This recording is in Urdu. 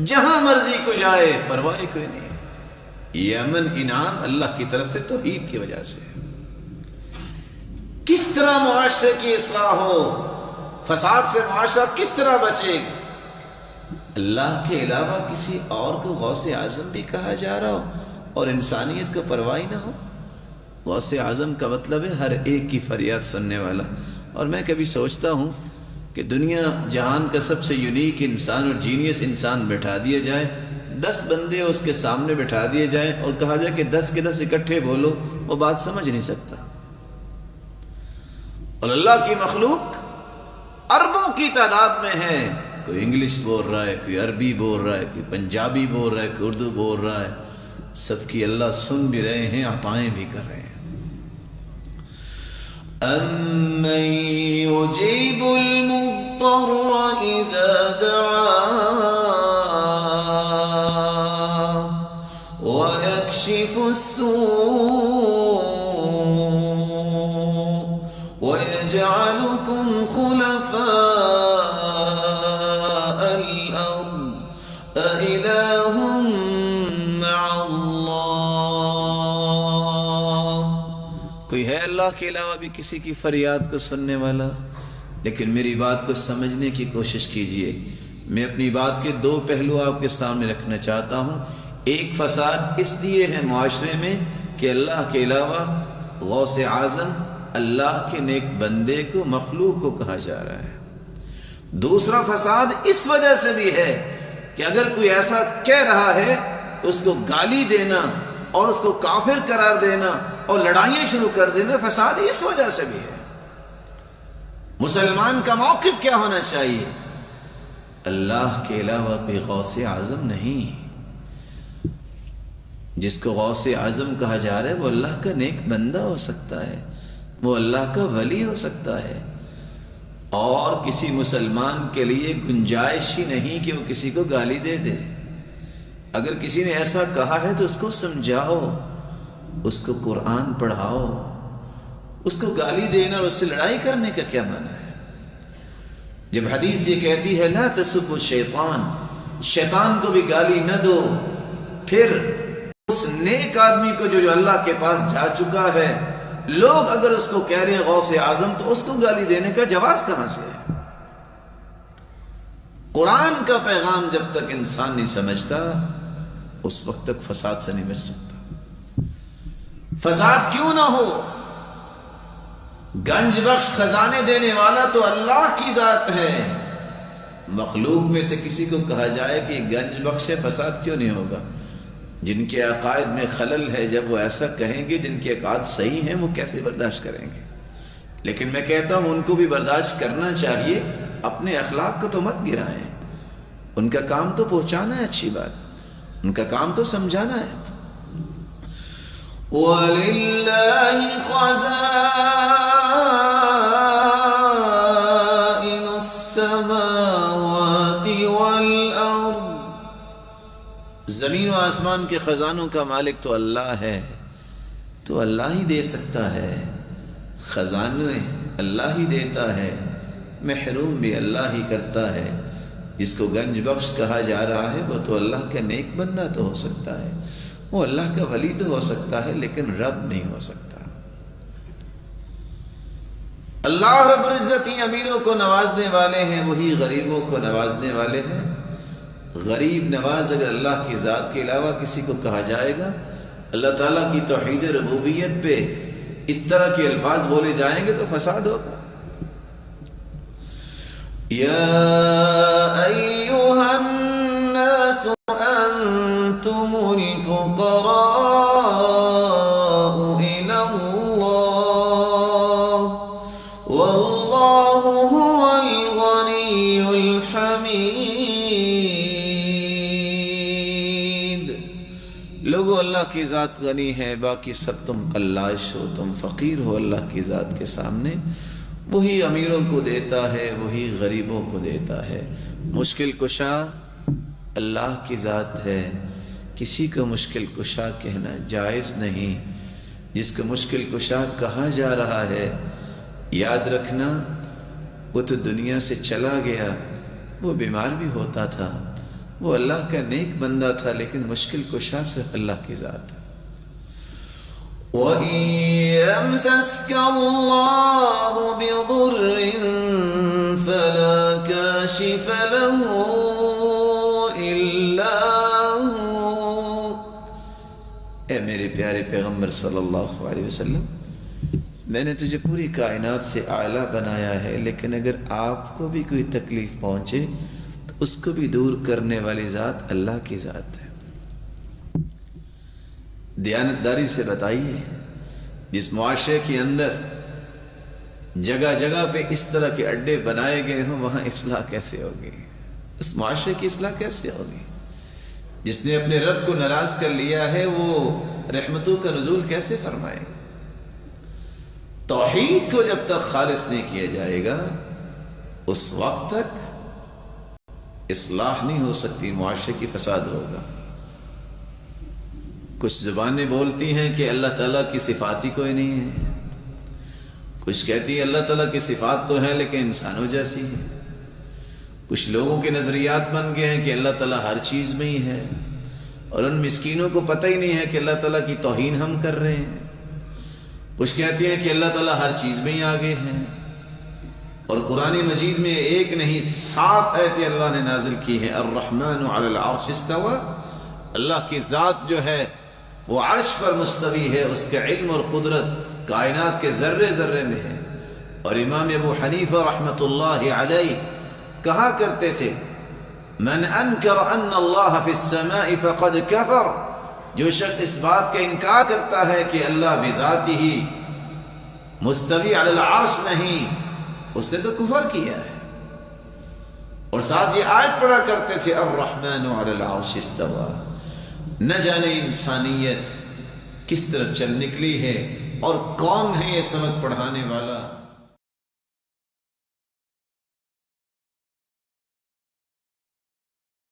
جہاں مرضی کو جائے پرواہ کوئی نہیں. یہ امن انعام اللہ کی طرف سے توحید کی وجہ سے. کس طرح معاشرے کی اصلاح ہو، فساد سے معاشرہ کس طرح بچے گا؟ اللہ کے علاوہ کسی اور کو غوث اعظم بھی کہا جا رہا ہو اور انسانیت کو پرواہ نہ ہو. غوث اعظم کا مطلب ہے ہر ایک کی فریاد سننے والا. اور میں کبھی سوچتا ہوں کہ دنیا جہان کا سب سے یونیک انسان اور جینیس انسان بٹھا دیا جائے، 10 بندے اس کے سامنے بٹھا دیے جائیں اور کہا جائے کہ 10 کے 10 اکٹھے بولو، وہ بات سمجھ نہیں سکتا. اور اللہ کی مخلوق اربوں کی تعداد میں ہے. کوئی انگلش بول رہا ہے، کوئی عربی بول رہا ہے، کوئی پنجابی بول رہا ہے، کوئی اردو بول رہا ہے. سب کی اللہ سن بھی رہے ہیں، عطائیں بھی کر رہے ہیں. أَمَّن يُجِيبُ الْمُضْطَرَّ إِذَا دَعَاهُ وَيَكْشِفُ السُّوءَ وَيَجْعَلُكُمْ خُلَفَاءَ الْأَرْضِ أَإِلَٰهٌ مَّعَ اللَّهِ. کوئی ہے اللہ کے علاوہ بھی کسی کی فریاد کو سننے والا؟ لیکن میری بات کو سمجھنے کی کوشش کیجئے. میں اپنی بات کے 2 پہلو آپ کے سامنے رکھنا چاہتا ہوں. ایک فساد اس لیے ہے معاشرے میں کہ اللہ کے علاوہ غوث اعظم اللہ کے نیک بندے کو، مخلوق کو کہا جا رہا ہے. دوسرا فساد اس وجہ سے بھی ہے کہ اگر کوئی ایسا کہہ رہا ہے اس کو گالی دینا اور اس کو کافر قرار دینا اور لڑائیاں شروع کر دینا فساد اس وجہ سے بھی ہے. مسلمان کا موقف کیا ہونا چاہیے؟ اللہ کے علاوہ کوئی غوث اعظم نہیں. جس کو غوث اعظم کہا جا رہا ہے وہ اللہ کا نیک بندہ ہو سکتا ہے، وہ اللہ کا ولی ہو سکتا ہے. اور کسی مسلمان کے لیے گنجائش ہی نہیں کہ وہ کسی کو گالی دے دے. اگر کسی نے ایسا کہا ہے تو اس کو سمجھاؤ، اس کو قرآن پڑھاؤ. اس کو گالی دینا اور اس سے لڑائی کرنے کا کیا معنی ہے؟ جب حدیث یہ کہتی ہے لا تسبوا الشیطان، شیطان کو بھی گالی نہ دو، پھر اس نیک آدمی کو جو اللہ کے پاس جا چکا ہے، لوگ اگر اس کو کہہ رہے ہیں غوث اعظم تو اس کو گالی دینے کا جواز کہاں سے ہے؟ قرآن کا پیغام جب تک انسان نہیں سمجھتا اس وقت تک فساد سے نہیں بچ سکتا. فساد کیوں نہ ہو؟ گنج بخش خزانے دینے والا تو اللہ کی ذات ہے. مخلوق میں سے کسی کو کہا جائے کہ گنج بخش ہے، فساد کیوں نہیں ہوگا؟ جن کے عقائد میں خلل ہے جب وہ ایسا کہیں گے، جن کے عقائد صحیح ہیں وہ کیسے برداشت کریں گے؟ لیکن میں کہتا ہوں ان کو بھی برداشت کرنا چاہیے. اپنے اخلاق کو تو مت گرائیں. ان کا کام تو پہنچانا ہے اچھی بات، ان کا کام تو سمجھانا ہے. وَلِلَّهِ خَزَائِنُ السَّمَاوَاتِ وَالْأَرْضِ. زمین و آسمان کے خزانوں کا مالک تو اللہ ہے، تو اللہ ہی دے سکتا ہے. خزانے اللہ ہی دیتا ہے، محروم بھی اللہ ہی کرتا ہے. جس کو گنج بخش کہا جا رہا ہے وہ تو اللہ کا نیک بندہ تو ہو سکتا ہے، وہ اللہ کا ولی تو ہو سکتا ہے، لیکن رب نہیں ہو سکتا. اللہ رب العزت ہی امیروں کو نوازنے والے ہیں، وہی غریبوں کو نوازنے والے ہیں. غریب نواز اگر اللہ کی ذات کے علاوہ کسی کو کہا جائے گا، اللہ تعالیٰ کی توحید ربوبیت پہ اس طرح کے الفاظ بولے جائیں گے تو فساد ہوگا. یا ایھا الناس انتم الفقراء الی اللہ واللہ هو الغنی الحمید. لوگو اللہ کی ذات غنی ہے، باقی سب تم قلاش ہو، تم فقیر ہو اللہ کی ذات کے سامنے. وہی امیروں کو دیتا ہے، وہی غریبوں کو دیتا ہے. مشکل کشا اللہ کی ذات ہے، کسی کو مشکل کشا کہنا جائز نہیں. جس کو مشکل کشا کہا جا رہا ہے یاد رکھنا وہ تو دنیا سے چلا گیا، وہ بیمار بھی ہوتا تھا، وہ اللہ کا نیک بندہ تھا لیکن مشکل کشا سے اللہ کی ذات ہے۔ وَإِن يَمْسَسْكَ اللَّهُ بِضُرٍّ فَلَا كَاشِفَ لَهُ إِلَّا هُوَ۔ اے میرے پیارے پیغمبر صلی اللہ علیہ وسلم، میں نے تجھے پوری کائنات سے اعلیٰ بنایا ہے، لیکن اگر آپ کو بھی کوئی تکلیف پہنچے تو اس کو بھی دور کرنے والی ذات اللہ کی ذات ہے۔ دیانتداری سے بتائیے، جس معاشرے کے اندر جگہ جگہ پہ اس طرح کے اڈے بنائے گئے ہوں، وہاں اصلاح کیسے ہوگی؟ اس معاشرے کی اصلاح کیسے ہوگی؟ جس نے اپنے رب کو ناراض کر لیا ہے وہ رحمتوں کا نزول کیسے فرمائے؟ توحید کو جب تک خالص نہیں کیا جائے گا اس وقت تک اصلاح نہیں ہو سکتی، معاشرے کی فساد ہوگا۔ کچھ زبانیں بولتی ہیں کہ اللہ تعالیٰ کی صفات ہی کوئی نہیں ہے، کچھ کہتی ہیں اللہ تعالیٰ کی صفات تو ہیں لیکن انسانوں جیسی ہیں، کچھ لوگوں کے نظریات بن گئے ہیں کہ اللہ تعالیٰ ہر چیز میں ہی ہے، اور ان مسکینوں کو پتہ ہی نہیں ہے کہ اللہ تعالیٰ کی توہین ہم کر رہے ہیں۔ کچھ کہتے ہیں کہ اللہ تعالیٰ ہر چیز میں ہی آگے ہیں، اور قرآن مجید میں ایک نہیں 7 آیتیں اللہ نے نازل کی ہیں۔ الرحمن علی العرش استوى، اللہ کی ذات جو ہے وہ عرش پر مستوی ہے، اس کا علم اور قدرت کائنات کے ذرے ذرے میں ہے۔ اور امام ابو حنیفہ رحمۃ اللہ علیہ کہا کرتے تھے، من انکر ان اللہ فی السماء فقد کفر، جو شخص اس بات کا انکار کرتا ہے کہ اللہ بذاتہ ہی مستوی علی العرش نہیں، اس نے تو کفر کیا ہے۔ اور ساتھ یہ آیت پڑھا کرتے تھے الرحمن علی العرش استوى۔ نہ جانے انسانیت کس طرف چل نکلی ہے اور کون ہے یہ سبق پڑھانے والا۔